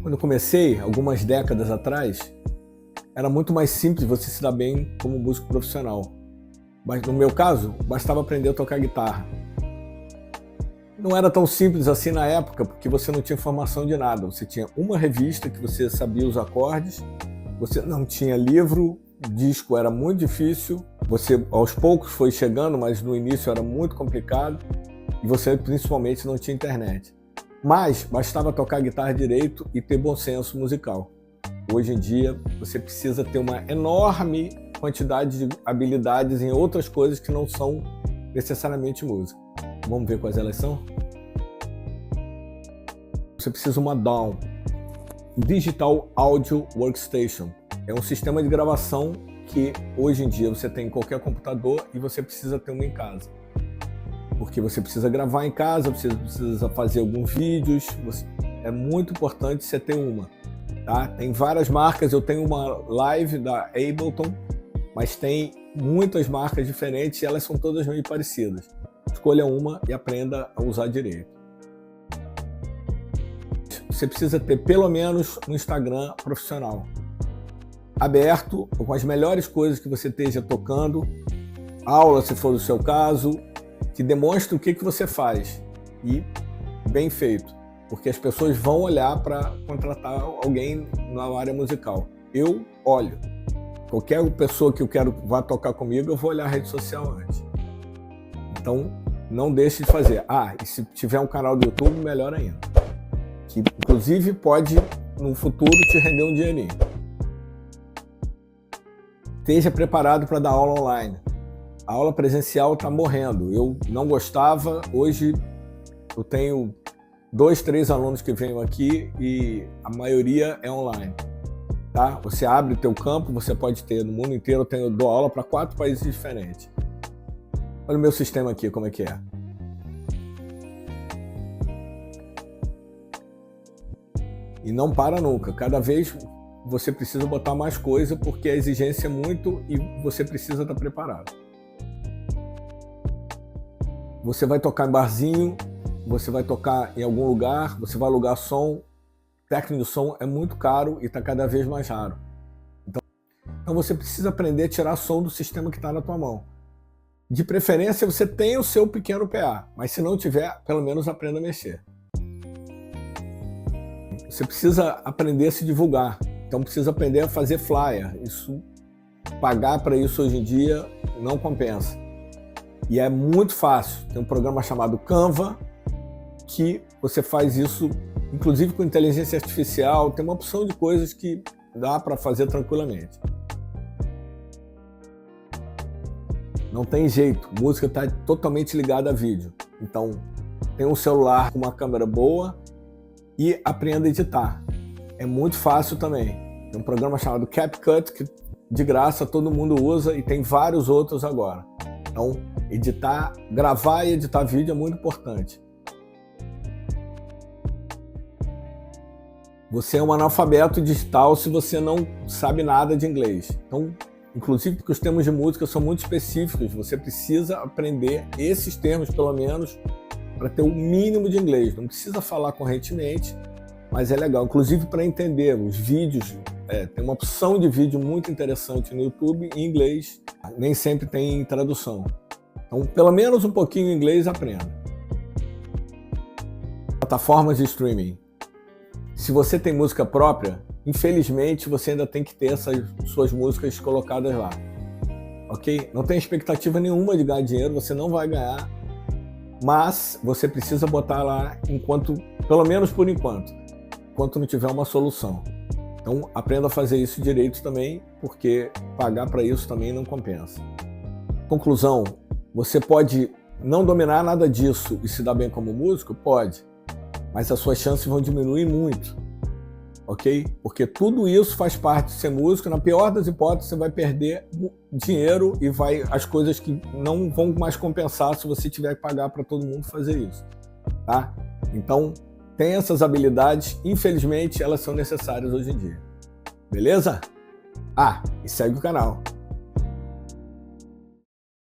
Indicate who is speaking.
Speaker 1: Quando eu comecei, algumas décadas atrás, era muito mais simples você se dar bem como músico profissional. Mas no meu caso, bastava aprender a tocar guitarra. Não era tão simples assim na época, porque você não tinha informação de nada. Você tinha uma revista que você sabia os acordes, você não tinha livro, disco era muito difícil, você aos poucos foi chegando, mas no início era muito complicado, e você principalmente não tinha internet. Mas bastava tocar guitarra direito e ter bom senso musical. Hoje em dia, você precisa ter uma enorme quantidade de habilidades em outras coisas que não são necessariamente música. Vamos ver quais elas são? Você precisa de uma DAW, Digital Audio Workstation. É um sistema de gravação que hoje em dia você tem em qualquer computador e você precisa ter uma em casa. Porque você precisa gravar em casa, você precisa fazer alguns vídeos, é muito importante você ter uma. Tá? Tem várias marcas, eu tenho uma Live da Ableton, mas tem muitas marcas diferentes e elas são todas meio parecidas. Escolha uma e aprenda a usar direito. Você precisa ter pelo menos um Instagram profissional, aberto, com as melhores coisas que você esteja tocando, aula se for o seu caso, que demonstre o que você faz e bem feito, porque as pessoas vão olhar para contratar alguém na área musical. Eu olho. Qualquer pessoa que eu quero vá tocar comigo, eu vou olhar a rede social antes. Então, não deixe de fazer. E se tiver um canal do YouTube, melhor ainda. Que, inclusive, pode, no futuro, te render um dinheirinho. Esteja preparado para dar aula online. A aula presencial está morrendo. Eu não gostava. Hoje, eu tenho 2, 3 alunos que vêm aqui e a maioria é online. Tá? Você abre o teu campo, você pode ter no mundo inteiro. Eu dou aula para 4 países diferentes. Olha o meu sistema aqui, como é que é. E não para nunca. Cada vez você precisa botar mais coisa porque a exigência é muito e você precisa estar preparado. Você vai tocar em barzinho, você vai tocar em algum lugar, você vai alugar som. Técnico de som é muito caro e está cada vez mais raro. Então você precisa aprender a tirar som do sistema que está na tua mão. De preferência, você tem o seu pequeno PA, mas se não tiver, pelo menos aprenda a mexer. Você precisa aprender a se divulgar, então precisa aprender a fazer flyer. Pagar para isso hoje em dia não compensa. E é muito fácil. Tem um programa chamado Canva, que você faz isso, inclusive com inteligência artificial, tem uma opção de coisas que dá para fazer tranquilamente. Não tem jeito, música está totalmente ligada a vídeo. Então, tem um celular com uma câmera boa e aprenda a editar. É muito fácil também. Tem um programa chamado CapCut, que de graça todo mundo usa e tem vários outros agora. Então, gravar e editar vídeo é muito importante. Você é um analfabeto digital se você não sabe nada de inglês. Então, inclusive porque os termos de música são muito específicos, você precisa aprender esses termos, pelo menos, para ter o mínimo de inglês. Não precisa falar correntemente, mas é legal. Inclusive para entender os vídeos, tem uma opção de vídeo muito interessante no YouTube em inglês, nem sempre tem tradução. Então, pelo menos um pouquinho em inglês aprenda. Plataformas de streaming. Se você tem música própria, infelizmente você ainda tem que ter essas suas músicas colocadas lá. Ok? Não tem expectativa nenhuma de ganhar dinheiro, você não vai ganhar, mas você precisa botar lá pelo menos por enquanto não tiver uma solução. Então aprenda a fazer isso direito também, porque pagar para isso também não compensa. Conclusão, você pode não dominar nada disso e se dar bem como músico? Pode. Mas as suas chances vão diminuir muito, ok? Porque tudo isso faz parte de ser músico. Na pior das hipóteses, você vai perder dinheiro e as coisas que não vão mais compensar se você tiver que pagar para todo mundo fazer isso, tá? Então, tem essas habilidades, infelizmente, elas são necessárias hoje em dia. Beleza? E segue o canal.